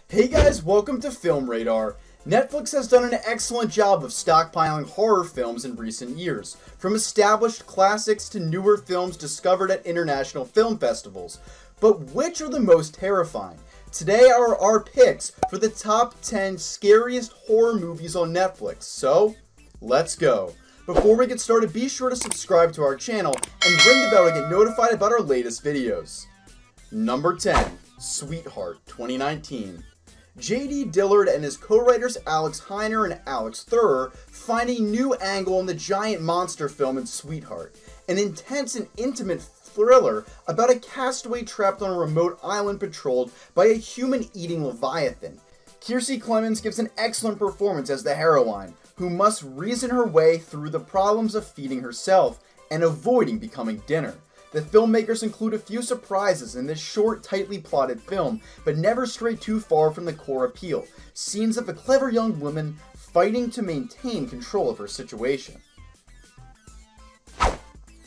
Hey guys, welcome to Film Radar. Netflix has done an excellent job of stockpiling horror films in recent years, from established classics to newer films discovered at international film festivals. But which are the most terrifying? Today are our picks for the top 10 scariest horror movies on Netflix, so let's go. Before we get started, be sure to subscribe to our channel and ring the bell to get notified about our latest videos. Number 10, Sweetheart, 2019. J.D. Dillard and his co-writers Alex Hyner and Alex Theurer find a new angle on the giant monster film in Sweetheart, an intense and intimate thriller about a castaway trapped on a remote island patrolled by a human-eating leviathan. Kiersey Clemons gives an excellent performance as the heroine, who must reason her way through the problems of feeding herself and avoiding becoming dinner. The filmmakers include a few surprises in this short, tightly plotted film, but never stray too far from the core appeal. Scenes of a clever young woman fighting to maintain control of her situation.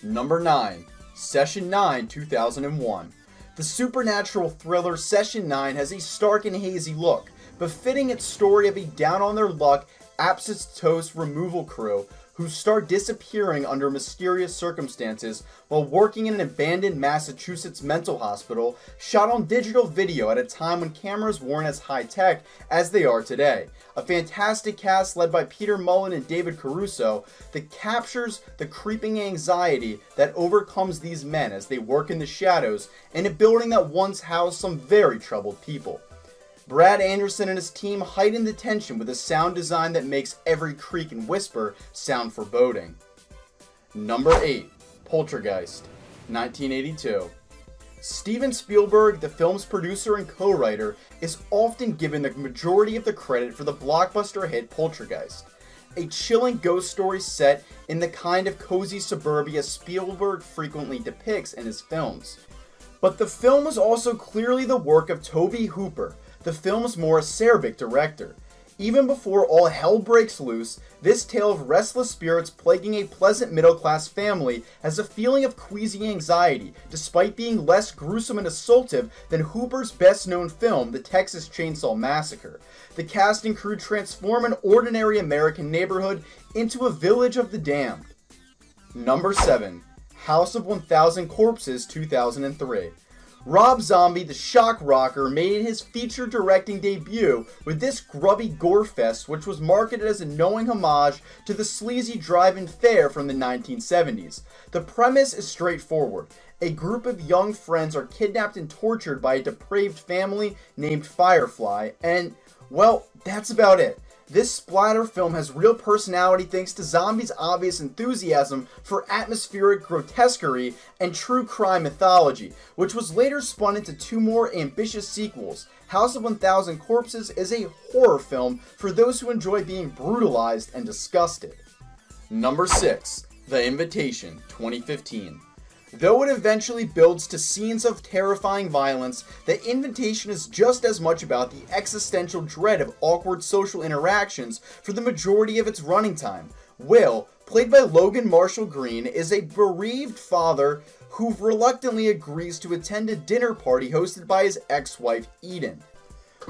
Number 9. Session 9, 2001. The supernatural thriller Session 9 has a stark and hazy look, befitting its story of a down-on-their-luck asbestos removal crew who start disappearing under mysterious circumstances while working in an abandoned Massachusetts mental hospital, shot on digital video at a time when cameras weren't as high-tech as they are today. A fantastic cast led by Peter Mullen and David Caruso that captures the creeping anxiety that overcomes these men as they work in the shadows in a building that once housed some very troubled people. Brad Anderson and his team heighten the tension with a sound design that makes every creak and whisper sound foreboding. Number 8. Poltergeist, 1982. Steven Spielberg, the film's producer and co-writer, is often given the majority of the credit for the blockbuster hit Poltergeist, a chilling ghost story set in the kind of cozy suburbia Spielberg frequently depicts in his films. But the film was also clearly the work of Tobe Hooper, the film's more acerbic director. Even before all hell breaks loose, this tale of restless spirits plaguing a pleasant middle-class family has a feeling of queasy anxiety, despite being less gruesome and assaultive than Hooper's best-known film, The Texas Chainsaw Massacre. The cast and crew transform an ordinary American neighborhood into a village of the damned. Number 7. House of 1000 Corpses, 2003. Rob Zombie, the shock rocker, made his feature directing debut with this grubby gore fest, which was marketed as a knowing homage to the sleazy drive-in fare from the 1970s. The premise is straightforward. A group of young friends are kidnapped and tortured by a depraved family named Firefly, and, well, that's about it. This splatter film has real personality thanks to Zombie's obvious enthusiasm for atmospheric grotesquerie and true crime mythology, which was later spun into two more ambitious sequels. House of 1000 Corpses is a horror film for those who enjoy being brutalized and disgusted. Number 6. The Invitation, 2015. Though it eventually builds to scenes of terrifying violence, The Invitation is just as much about the existential dread of awkward social interactions for the majority of its running time. Will, played by Logan Marshall Green, is a bereaved father who reluctantly agrees to attend a dinner party hosted by his ex-wife Eden.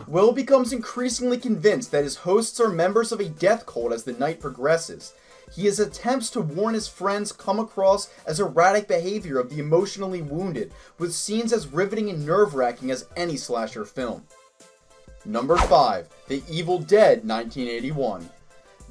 Will becomes increasingly convinced that his hosts are members of a death cult as the night progresses. His attempts to warn his friends come across as erratic behavior of the emotionally wounded, with scenes as riveting and nerve-wracking as any slasher film. Number 5. The Evil Dead, 1981.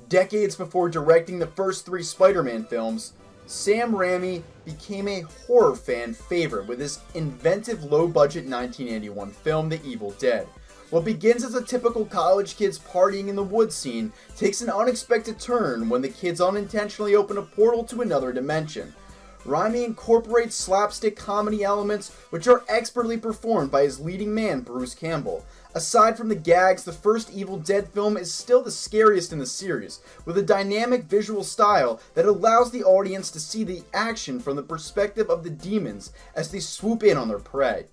Decades before directing the first 3 Spider-Man films, Sam Raimi became a horror fan favorite with his inventive low-budget 1981 film, The Evil Dead. What begins as a typical college kid's partying in the woods scene takes an unexpected turn when the kids unintentionally open a portal to another dimension. Raimi incorporates slapstick comedy elements which are expertly performed by his leading man, Bruce Campbell. Aside from the gags, the first Evil Dead film is still the scariest in the series, with a dynamic visual style that allows the audience to see the action from the perspective of the demons as they swoop in on their prey.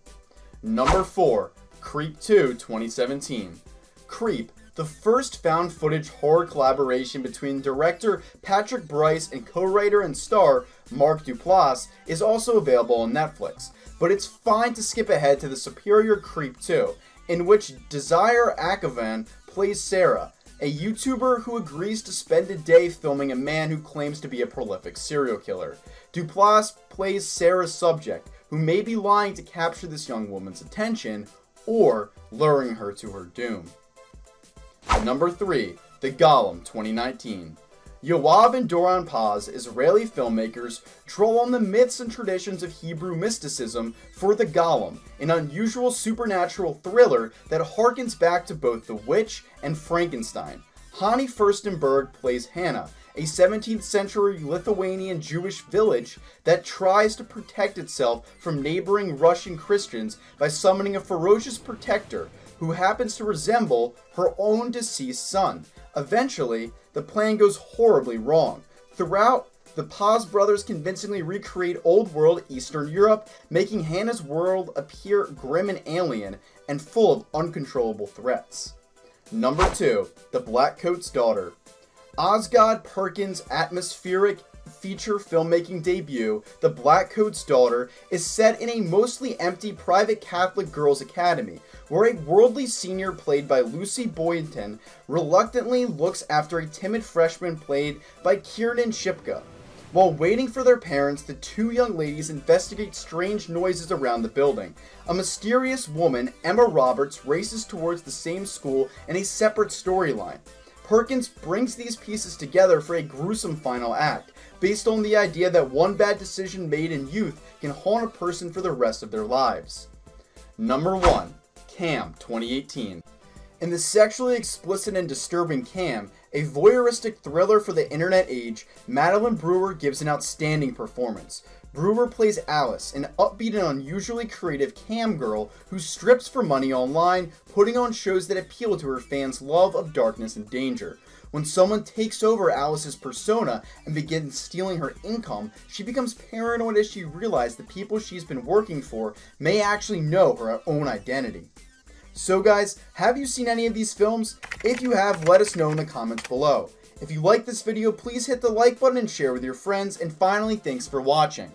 Number 4. Creep 2, 2017. Creep, the first found-footage horror collaboration between director Patrick Brice and co-writer and star Mark Duplass, is also available on Netflix, but it's fine to skip ahead to the superior Creep 2, in which Desire Akavan plays Sarah, a YouTuber who agrees to spend a day filming a man who claims to be a prolific serial killer. Duplass plays Sarah's subject, who may be lying to capture this young woman's attention, or luring her to her doom. Number 3. The Golem, 2019. Yoav and Doron Paz, Israeli filmmakers, draw on the myths and traditions of Hebrew mysticism for The Golem, an unusual supernatural thriller that harkens back to both The Witch and Frankenstein. Hani Furstenberg plays Hanna, a 17th century Lithuanian Jewish village that tries to protect itself from neighboring Russian Christians by summoning a ferocious protector who happens to resemble her own deceased son. Eventually, the plan goes horribly wrong. Throughout, the Paz brothers convincingly recreate Old World Eastern Europe, making Hannah's world appear grim and alien, and full of uncontrollable threats. Number 2. The Blackcoat's Daughter. Osgood Perkins' atmospheric feature filmmaking debut, The Blackcoat's Daughter, is set in a mostly empty private Catholic girls' academy, where a worldly senior played by Lucy Boynton reluctantly looks after a timid freshman played by Kiernan Shipka. While waiting for their parents, the two young ladies investigate strange noises around the building. A mysterious woman, Emma Roberts, races towards the same school in a separate storyline. Perkins brings these pieces together for a gruesome final act, based on the idea that one bad decision made in youth can haunt a person for the rest of their lives. Number 1. Cam, 2018. In the sexually explicit and disturbing Cam, a voyeuristic thriller for the internet age, Madeline Brewer gives an outstanding performance. Brewer plays Alice, an upbeat and unusually creative cam girl who strips for money online, putting on shows that appeal to her fans' love of darkness and danger. When someone takes over Alice's persona and begins stealing her income, she becomes paranoid as she realizes the people she's been working for may actually know her own identity. So guys, have you seen any of these films? If you have, let us know in the comments below. If you like this video, please hit the like button and share with your friends, and finally, thanks for watching.